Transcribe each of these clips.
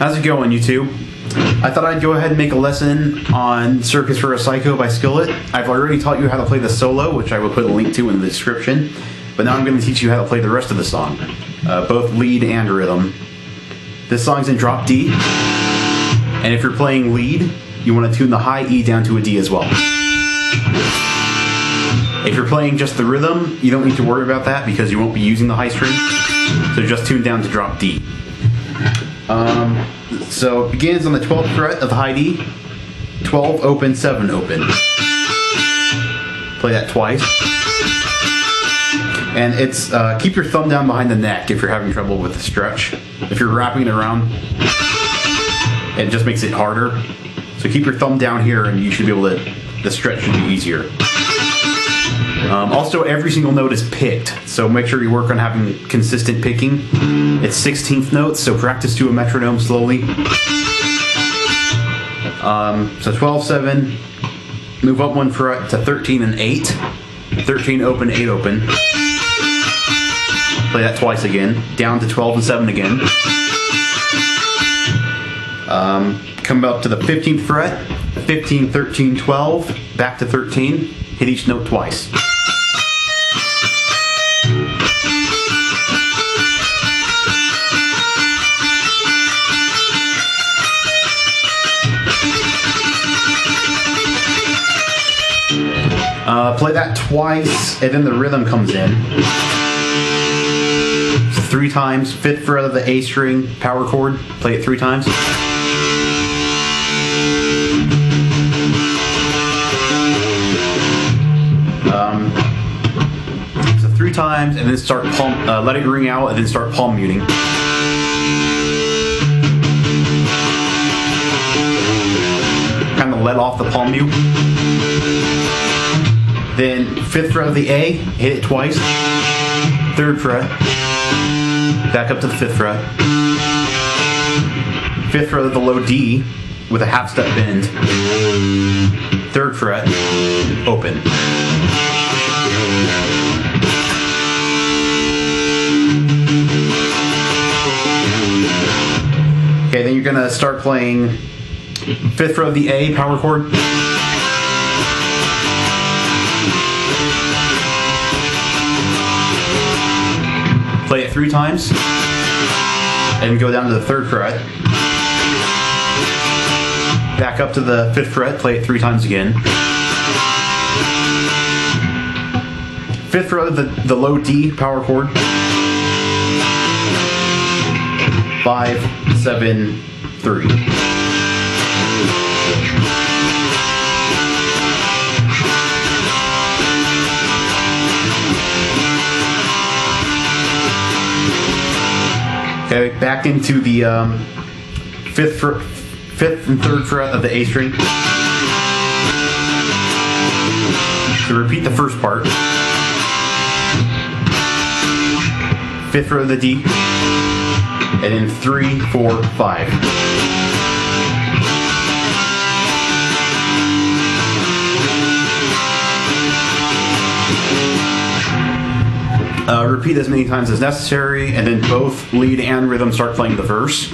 How's it going, YouTube? I thought I'd go ahead and make a lesson on Circus For A Psycho by Skillet. I've already taught you how to play the solo, which I will put a link to in the description. But now I'm going to teach you how to play the rest of the song, both lead and rhythm. This song's in drop D, and if you're playing lead, you want to tune the high E down to a D as well. If you're playing just the rhythm, you don't need to worry about that because you won't be using the high string, so just tune down to drop D. So it begins on the 12th fret of the high D, 12 open, 7 open. Play that twice. And it's, keep your thumb down behind the neck if you're having trouble with the stretch. If you're wrapping it around, it just makes it harder. So keep your thumb down here and you should be able to, the stretch should be easier. Also, every single note is picked, so make sure you work on having consistent picking. It's 16th notes, so practice to a metronome slowly. So 12, 7, move up 1 fret to 13 and 8. 13 open, 8 open. Play that twice again. Down to 12 and 7 again. Come up to the 15th fret. 15, 13, 12. Back to 13. Hit each note twice. Play that twice, and then the rhythm comes in. So 3 times, 5th fret of the A string, power chord. Play it 3 times. So 3 times, and then start palm. Let it ring out, and then start palm muting. Kind of let off the palm mute. Then 5th fret of the A, hit it twice. 3rd fret. Back up to the 5th fret. 5th fret of the low D with a half step bend. 3rd fret, open. Okay, then you're gonna start playing 5th fret of the A, power chord. Play it 3 times, and go down to the 3rd fret. Back up to the 5th fret, play it 3 times again. 5th fret of the low D, power chord. 5, 7, 3. Okay, back into the 5th and 3rd fret of the A string. So repeat the first part. 5th fret of the D, and then 3, 4, 5. Repeat as many times as necessary, and then both lead and rhythm start playing the verse.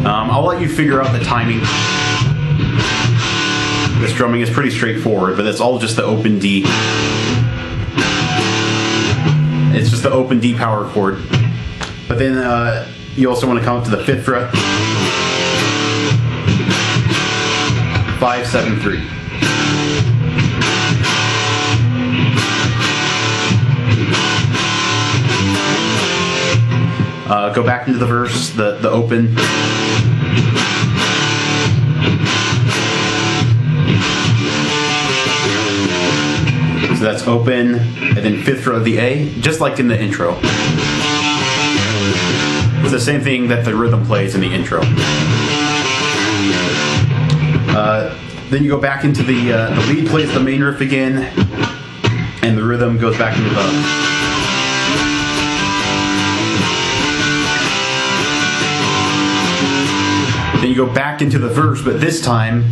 I'll let you figure out the timing. This drumming is pretty straightforward, but it's all just the open D. It's just the open D power chord. But then you also want to come up to the 5th fret. 5, 7, 3. Go back into the verse, the open. So that's open, and then 5th fret of the A, just like in the intro. It's the same thing that the rhythm plays in the intro. Then you go back into the lead plays the main riff again, and the rhythm goes back into the... Then you go back into the verse, but this time,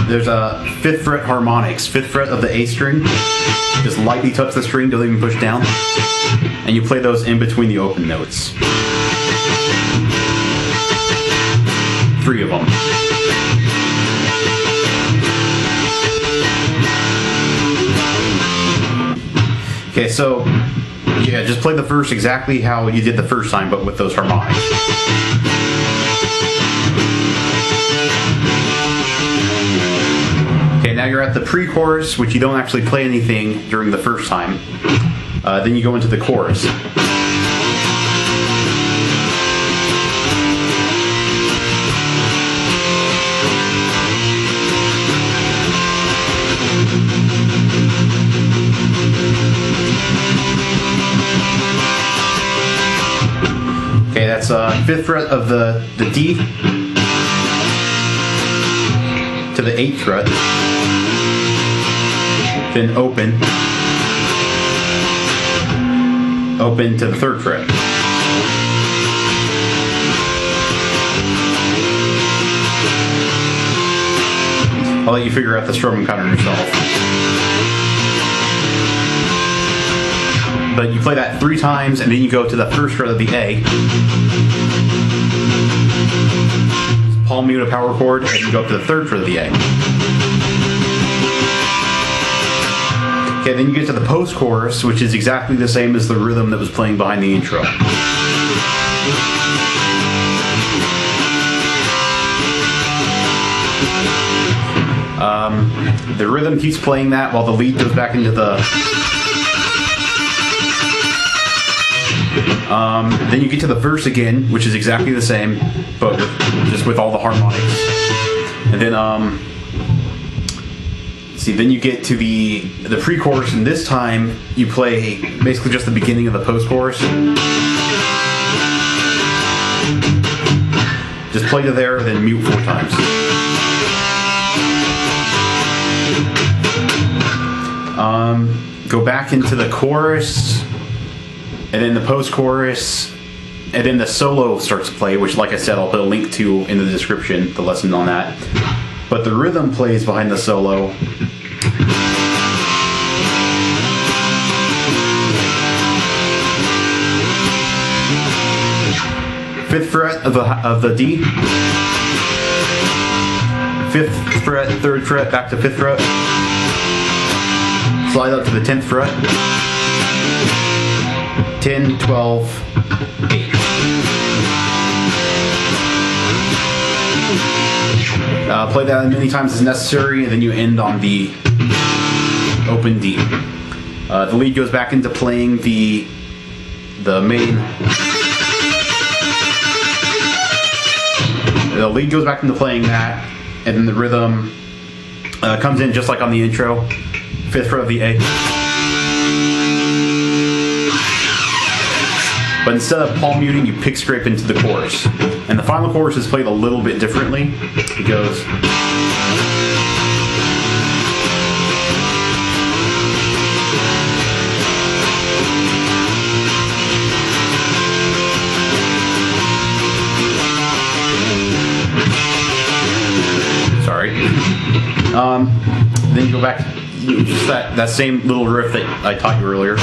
there's a 5th fret harmonics, 5th fret of the A string. Just lightly touch the string, don't even push down. And you play those in between the open notes. 3 of them. Okay, so yeah, just play the verse exactly how you did the first time, but with those harmonics. Okay, now you're at the pre-chorus, which you don't actually play anything during the first time. Then you go into the chorus. Okay, that's 5th fret of the D to the 8th fret, then open to the 3rd fret. I'll let you figure out the strumming pattern yourself. But you play that 3 times, and then you go to the 1st fret of the A. Palm mute a power chord, and you go up to the 3rd fret of the A. Okay, then you get to the post-chorus, which is exactly the same as the rhythm that was playing behind the intro. The rhythm keeps playing that while the lead goes back into the... then you get to the verse again, which is exactly the same, but just with all the harmonics. And then, then you get to the pre-chorus, and this time you play basically just the beginning of the post-chorus. Just play to there, then mute 4 times. Go back into the chorus, and then the post-chorus, and then the solo starts to play, which, like I said, I'll put a link to in the description, the lesson on that. But the rhythm plays behind the solo. Fifth fret of the D. 5th fret, 3rd fret, back to 5th fret. Slide up to the 10th fret. 10, 12, 8. Play that as many times as necessary, and then you end on the open D. The lead goes back into playing the main. The lead goes back into playing that, and then the rhythm comes in just like on the intro. 5th fret of the A. But instead of palm muting, you pick scrape into the chorus. And the final chorus is played a little bit differently. It goes... Sorry. Then you go back, just that same little riff that I taught you earlier.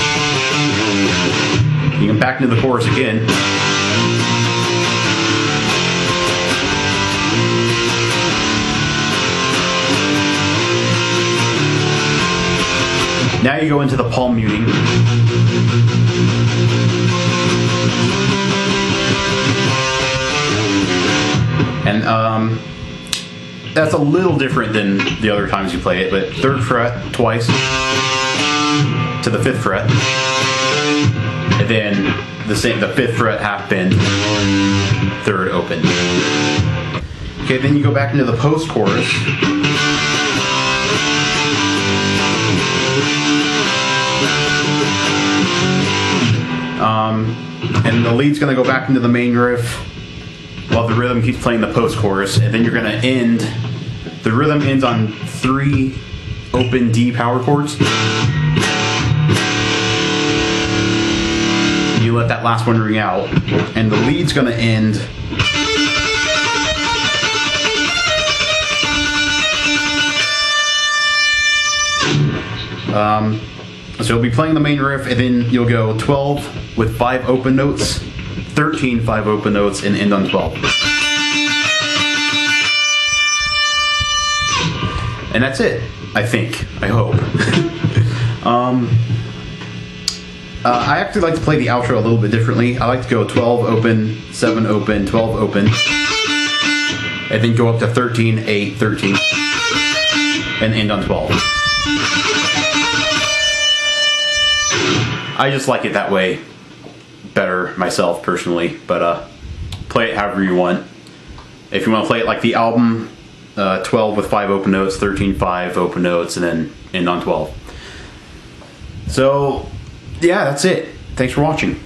You come back into the chorus again. Now you go into the palm muting. And that's a little different than the other times you play it, but 3rd fret twice to the 5th fret. And then the 5th fret half bend, 3rd open. Okay, then you go back into the post-chorus. And the lead's going to go back into the main riff while the rhythm keeps playing the post-chorus, and then you're going to end. The rhythm ends on 3 open D power chords. let that last one ring out, and the lead's going to end. So you'll be playing the main riff, and then you'll go 12 with 5 open notes, 13 5 open notes, and end on 12. And that's it, I think. I hope. I actually like to play the outro a little bit differently. I like to go 12 open, 7 open, 12 open, and then go up to 13, 8, 13, and end on 12. I just like it that way better myself personally, but play it however you want. If you want to play it like the album, 12 with 5 open notes, 13 5 open notes, and then end on 12. So yeah, that's it. Thanks for watching.